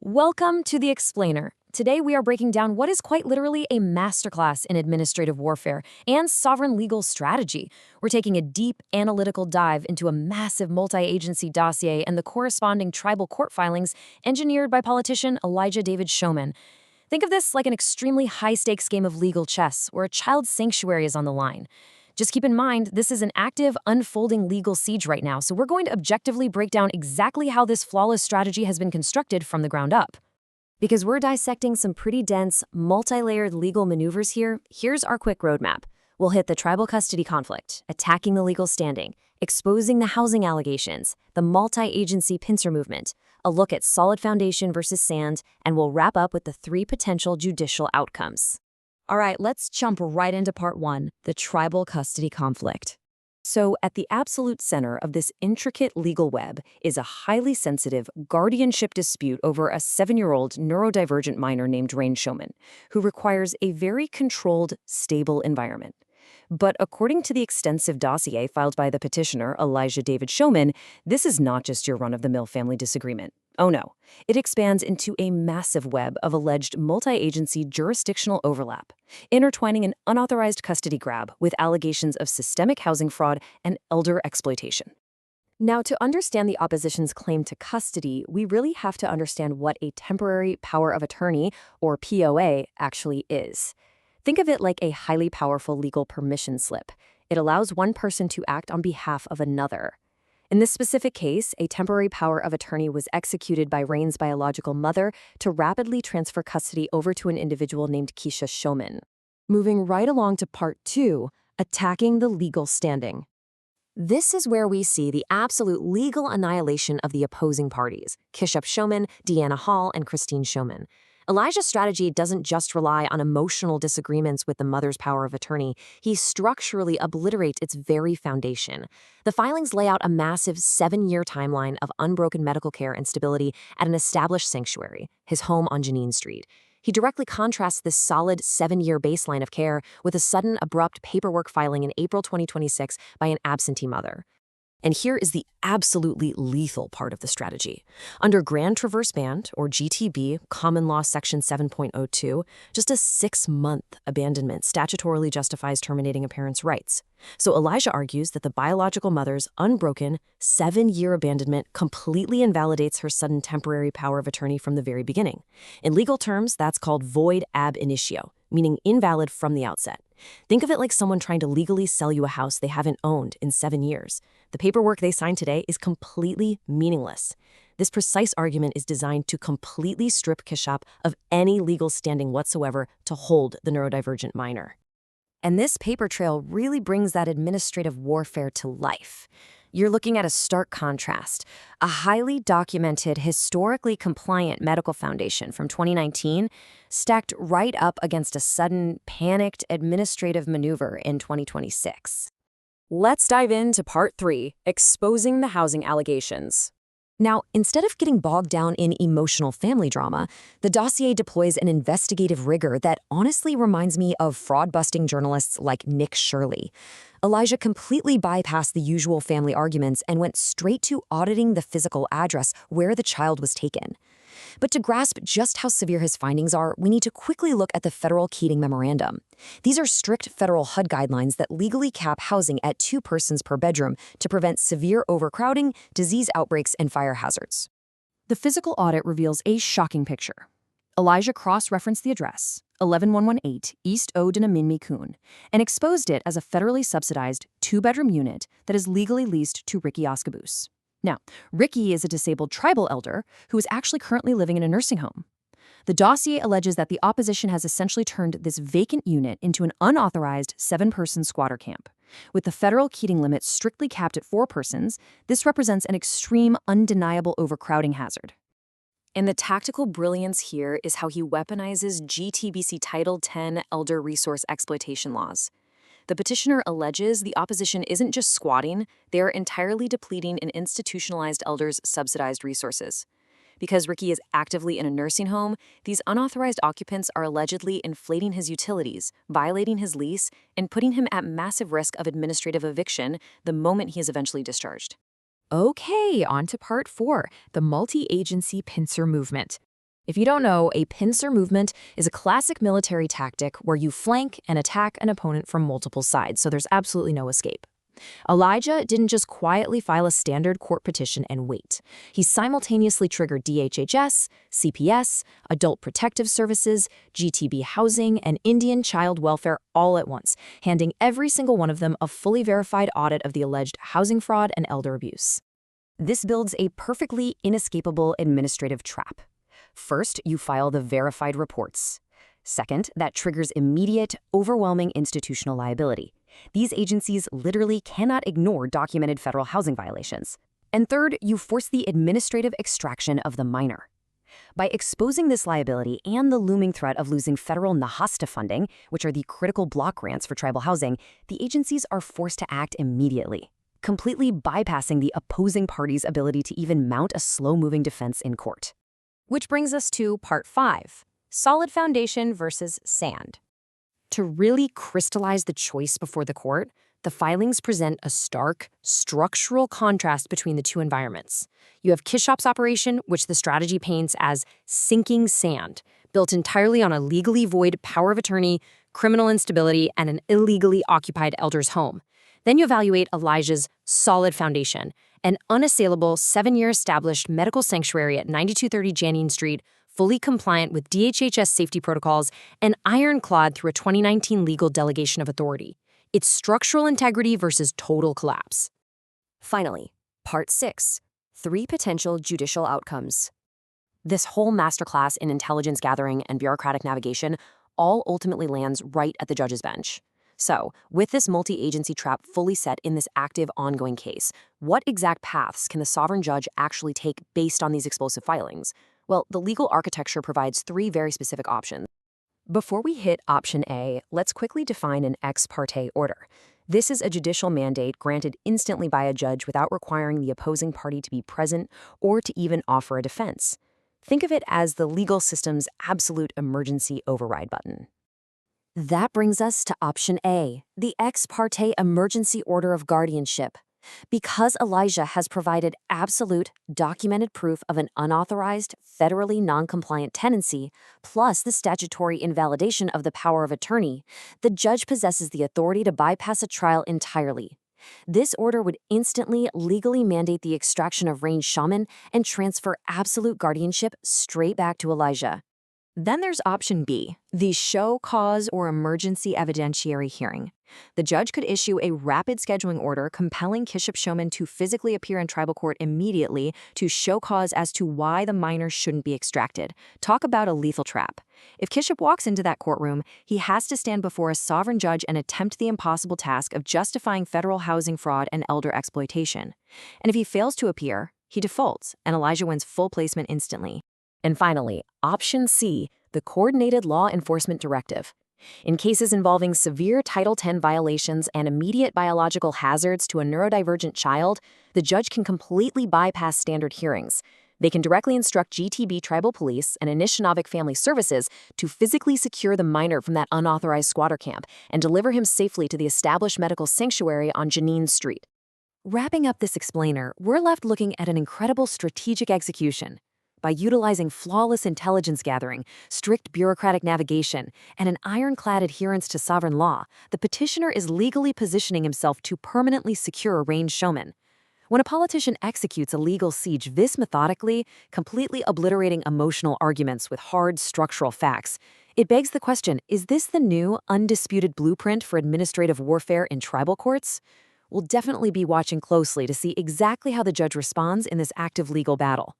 Welcome to The Explainer. Today we are breaking down what is quite literally a masterclass in administrative warfare and sovereign legal strategy. We're taking a deep analytical dive into a massive multi-agency dossier and the corresponding tribal court filings engineered by politician Elijah David Shomin. Think of this like an extremely high-stakes game of legal chess where a child's sanctuary is on the line. Just keep in mind, this is an active, unfolding legal siege right now, so we're going to objectively break down exactly how this flawless strategy has been constructed from the ground up. Because we're dissecting some pretty dense, multi-layered legal maneuvers here, here's our quick roadmap. We'll hit the tribal custody conflict, attacking the legal standing, exposing the housing allegations, the multi-agency pincer movement, a look at solid foundation versus sand, and we'll wrap up with the 3 potential judicial outcomes. All right, let's jump right into part 1, the tribal custody conflict. So, at the absolute center of this intricate legal web is a highly sensitive guardianship dispute over a 7-year-old neurodivergent minor named Shomin, who requires a very controlled, stable environment. But according to the extensive dossier filed by the petitioner, Elijah David Shomin, this is not just your run-of-the-mill family disagreement. Oh no, it expands into a massive web of alleged multi-agency jurisdictional overlap, intertwining an unauthorized custody grab with allegations of systemic housing fraud and elder exploitation. Now, to understand the opposition's claim to custody, we really have to understand what a temporary power of attorney, or POA, actually is. Think of it like a highly powerful legal permission slip. It allows one person to act on behalf of another. In this specific case, a temporary power of attorney was executed by Rain's biological mother to rapidly transfer custody over to an individual named Keisha Shomin. Moving right along to part 2, attacking the legal standing. This is where we see the absolute legal annihilation of the opposing parties, Keisha Shomin, Deanna Hall, and Christine Shomin. Elijah's strategy doesn't just rely on emotional disagreements with the mother's power of attorney. He structurally obliterates its very foundation. The filings lay out a massive 7-year timeline of unbroken medical care and stability at an established sanctuary, his home on Janine Street. He directly contrasts this solid 7-year baseline of care with a sudden, abrupt paperwork filing in April 2026 by an absentee mother. And here is the absolutely lethal part of the strategy. Under Grand Traverse Band, or GTB, Common Law Section 7.02, just a 6-month abandonment statutorily justifies terminating a parent's rights. So Elijah argues that the biological mother's unbroken 7-year abandonment completely invalidates her sudden temporary power of attorney from the very beginning. In legal terms, that's called void ab initio, meaning invalid from the outset. Think of it like someone trying to legally sell you a house they haven't owned in 7 years. The paperwork they signed today is completely meaningless. This precise argument is designed to completely strip Keisha of any legal standing whatsoever to hold the neurodivergent minor. And this paper trail really brings that administrative warfare to life. You're looking at a stark contrast. A highly documented, historically compliant medical foundation from 2019 stacked right up against a sudden, panicked administrative maneuver in 2026. Let's dive into part 3, exposing the housing allegations. Now, instead of getting bogged down in emotional family drama, the dossier deploys an investigative rigor that honestly reminds me of fraud-busting journalists like Nick Shirley. Elijah completely bypassed the usual family arguments and went straight to auditing the physical address where the child was taken. But to grasp just how severe his findings are, we need to quickly look at the federal Keating Memorandum. These are strict federal HUD guidelines that legally cap housing at 2 persons per bedroom to prevent severe overcrowding, disease outbreaks, and fire hazards. The physical audit reveals a shocking picture. Elijah cross-referenced the address, 11118 East Odenaminmi Kun, and exposed it as a federally subsidized 2-bedroom unit that is legally leased to Ricky Oscabus. Now, Ricky is a disabled tribal elder who is actually currently living in a nursing home. The dossier alleges that the opposition has essentially turned this vacant unit into an unauthorized 7-person squatter camp. With the federal Keating limit strictly capped at 4 persons, this represents an extreme, undeniable overcrowding hazard. And the tactical brilliance here is how he weaponizes GTBC Title 10 elder resource exploitation laws. The petitioner alleges the opposition isn't just squatting, they are entirely depleting an institutionalized elder's subsidized resources. Because Ricky is actively in a nursing home, these unauthorized occupants are allegedly inflating his utilities, violating his lease, and putting him at massive risk of administrative eviction the moment he is eventually discharged. Okay, on to part 4, the multi-agency pincer movement. If you don't know, a pincer movement is a classic military tactic where you flank and attack an opponent from multiple sides, so there's absolutely no escape. Elijah didn't just quietly file a standard court petition and wait. He simultaneously triggered DHHS, CPS, Adult Protective Services, GTB housing, and Indian child welfare all at once, handing every single one of them a fully verified audit of the alleged housing fraud and elder abuse. This builds a perfectly inescapable administrative trap. First, you file the verified reports. Second, that triggers immediate, overwhelming institutional liability. These agencies literally cannot ignore documented federal housing violations. And third, you force the administrative extraction of the minor. By exposing this liability and the looming threat of losing federal NAHASTA funding, which are the critical block grants for tribal housing, the agencies are forced to act immediately, completely bypassing the opposing party's ability to even mount a slow-moving defense in court. Which brings us to Part 5, solid foundation versus sand. To really crystallize the choice before the court, the filings present a stark, structural contrast between the two environments. You have Kishop's operation, which the strategy paints as sinking sand, built entirely on a legally void power of attorney, criminal instability, and an illegally occupied elder's home. Then you evaluate Elijah's solid foundation, an unassailable 7-year established medical sanctuary at 9230 Janine Street, fully compliant with DHHS safety protocols, and ironclad through a 2019 legal delegation of authority. It's structural integrity versus total collapse. Finally, Part 6, 3 potential judicial outcomes. This whole masterclass in intelligence gathering and bureaucratic navigation all ultimately lands right at the judge's bench. So, with this multi-agency trap fully set in this active, ongoing case, what exact paths can the sovereign judge actually take based on these explosive filings? Well, the legal architecture provides 3 very specific options. Before we hit option A, let's quickly define an ex parte order. This is a judicial mandate granted instantly by a judge without requiring the opposing party to be present or to even offer a defense. Think of it as the legal system's absolute emergency override button. That brings us to option A, the ex parte emergency order of guardianship. Because Elijah has provided absolute, documented proof of an unauthorized, federally non-compliant tenancy, plus the statutory invalidation of the power of attorney, the judge possesses the authority to bypass a trial entirely. This order would instantly legally mandate the extraction of Rain Shomin and transfer absolute guardianship straight back to Elijah. Then there's option B, the show cause or emergency evidentiary hearing. The judge could issue a rapid scheduling order compelling Kishop Shomin to physically appear in tribal court immediately to show cause as to why the minor shouldn't be extracted. Talk about a lethal trap. If Kishop walks into that courtroom, he has to stand before a sovereign judge and attempt the impossible task of justifying federal housing fraud and elder exploitation. And if he fails to appear, he defaults, and Elijah wins full placement instantly. And finally, option C, the Coordinated Law Enforcement Directive. In cases involving severe Title X violations and immediate biological hazards to a neurodivergent child, the judge can completely bypass standard hearings. They can directly instruct GTB Tribal Police and Anishinaabe Family Services to physically secure the minor from that unauthorized squatter camp and deliver him safely to the established medical sanctuary on Janine Street. Wrapping up this explainer, we're left looking at an incredible strategic execution. By utilizing flawless intelligence gathering, strict bureaucratic navigation, and an ironclad adherence to sovereign law, the petitioner is legally positioning himself to permanently secure Rain Shomin. When a politician executes a legal siege this methodically, completely obliterating emotional arguments with hard structural facts, it begs the question, is this the new, undisputed blueprint for administrative warfare in tribal courts? We'll definitely be watching closely to see exactly how the judge responds in this active legal battle.